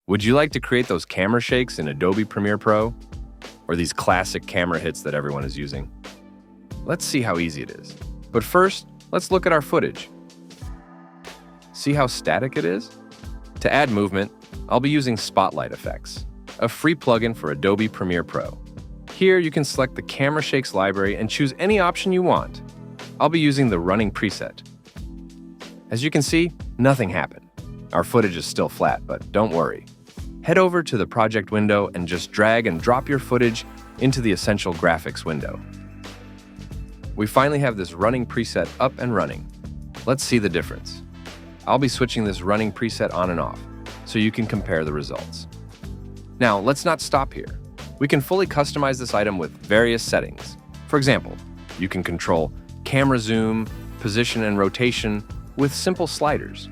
Would you like to create those camera shakes in Adobe Premiere Pro? Or these classic camera hits that everyone is using? Let's see how easy it is. But first, let's look at our footage. See how static it is? To add movement, I'll be using Spotlight Effects, a free plugin for Adobe Premiere Pro. Here you can select the Camera Shakes library and choose any option you want. I'll be using the running preset. As you can see, nothing happened. Our footage is still flat, but don't worry. Head over to the project window and just drag and drop your footage into the Essential Graphics window. We finally have this running preset up and running. Let's see the difference. I'll be switching this running preset on and off, so you can compare the results. Now, let's not stop here. We can fully customize this item with various settings. For example, you can control camera zoom, position, and rotation with simple sliders.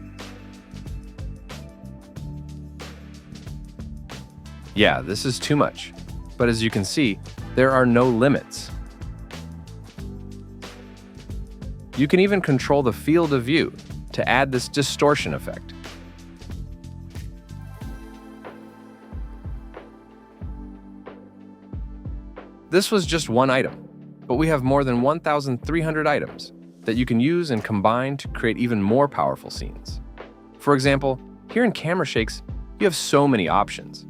Yeah, this is too much, but as you can see, there are no limits. You can even control the field of view to add this distortion effect. This was just one item, but we have more than 1,300 items that you can use and combine to create even more powerful scenes. For example, here in Camera Shakes, you have so many options.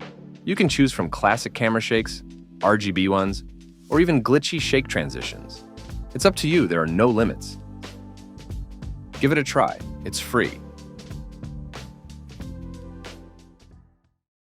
You can choose from classic camera shakes, RGB ones, or even glitchy shake transitions. It's up to you, there are no limits. Give it a try, it's free.